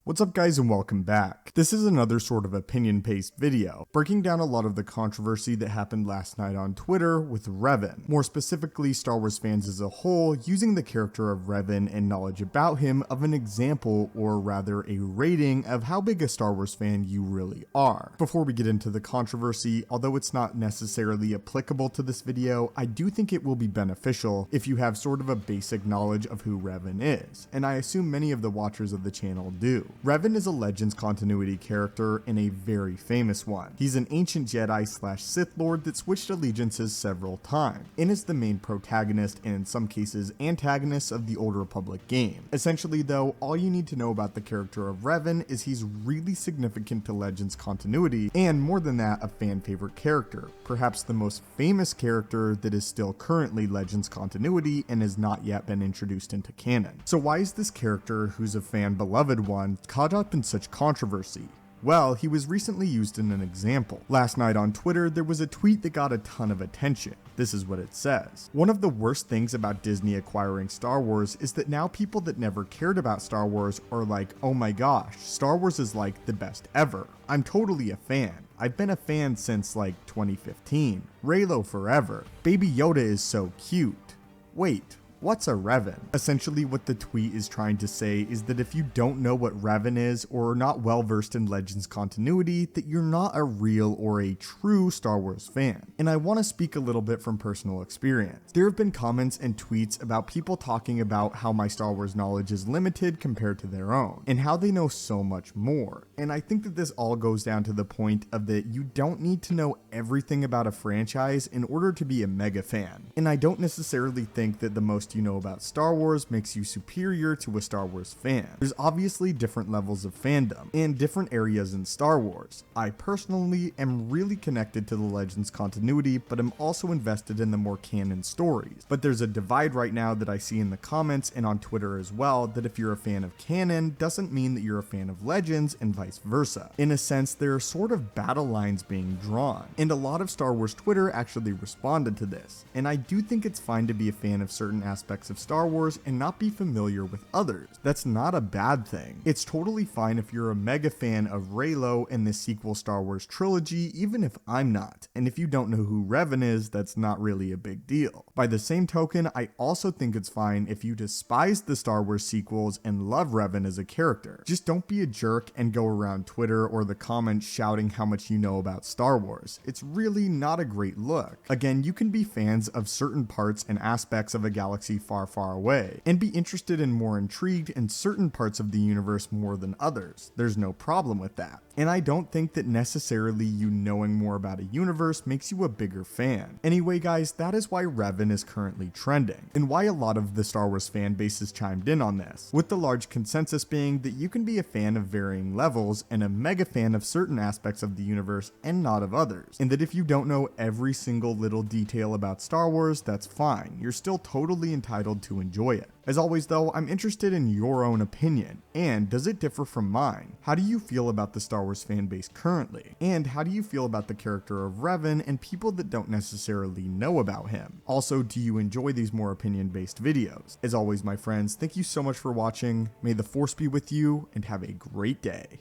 What's up guys and welcome back. This is another sort of opinion-based video, breaking down a lot of the controversy that happened last night on Twitter with Revan. More specifically, Star Wars fans as a whole using the character of Revan and knowledge about him of an example, or rather a rating of how big a Star Wars fan you really are. Before we get into the controversy, although it's not necessarily applicable to this video, I do think it will be beneficial if you have sort of a basic knowledge of who Revan is, and I assume many of the watchers of the channel do. Revan is a Legends continuity character and a very famous one. He's an ancient Jedi / Sith Lord that switched allegiances several times, and is the main protagonist and in some cases antagonist of the Old Republic game. Essentially though, all you need to know about the character of Revan is he's really significant to Legends continuity, and more than that, a fan favorite character, perhaps the most famous character that is still currently Legends continuity and has not yet been introduced into canon. So why is this character, who's a fan beloved one, caught up in such controversy? Well, he was recently used in an example. Last night on Twitter, there was a tweet that got a ton of attention. This is what it says. One of the worst things about Disney acquiring Star Wars is that now people that never cared about Star Wars are like, oh my gosh, Star Wars is like the best ever. I'm totally a fan. I've been a fan since like 2015. Reylo forever. Baby Yoda is so cute. Wait. What's a Revan? Essentially what the tweet is trying to say is that if you don't know what Revan is or are not well versed in Legends continuity, that you're not a real or a true Star Wars fan. And I want to speak a little bit from personal experience. There have been comments and tweets about people talking about how my Star Wars knowledge is limited compared to their own, and how they know so much more. And I think that this all goes down to the point of that you don't need to know everything about a franchise in order to be a mega fan. And I don't necessarily think that the most you know about Star Wars makes you superior to a Star Wars fan. There's obviously different levels of fandom and different areas in Star Wars. I personally am really connected to the Legends continuity, but I'm also invested in the more canon stories. But there's a divide right now that I see in the comments and on Twitter as well, that if you're a fan of canon doesn't mean that you're a fan of Legends and vice versa. In a sense, there are sort of battle lines being drawn, and a lot of Star Wars Twitter actually responded to this. And I do think it's fine to be a fan of certain aspects of Star Wars and not be familiar with others. That's not a bad thing. It's totally fine if you're a mega fan of Reylo and the sequel Star Wars trilogy, even if I'm not. And if you don't know who Revan is, that's not really a big deal. By the same token, I also think it's fine if you despise the Star Wars sequels and love Revan as a character. Just don't be a jerk and go around Twitter or the comments shouting how much you know about Star Wars. It's really not a great look. Again, you can be fans of certain parts and aspects of a galaxy far away, and be interested and more intrigued in certain parts of the universe more than others. There's no problem with that. And I don't think that necessarily you knowing more about a universe makes you a bigger fan. Anyway guys, that is why Revan is currently trending, and why a lot of the Star Wars fan base has chimed in on this, with the large consensus being that you can be a fan of varying levels and a mega fan of certain aspects of the universe and not of others, and that if you don't know every single little detail about Star Wars, that's fine. You're still totally entitled to enjoy it. As always though, I'm interested in your own opinion, and does it differ from mine? How do you feel about the Star Wars fan base currently? And how do you feel about the character of Revan and people that don't necessarily know about him? Also, do you enjoy these more opinion-based videos? As always my friends, thank you so much for watching, may the Force be with you, and have a great day.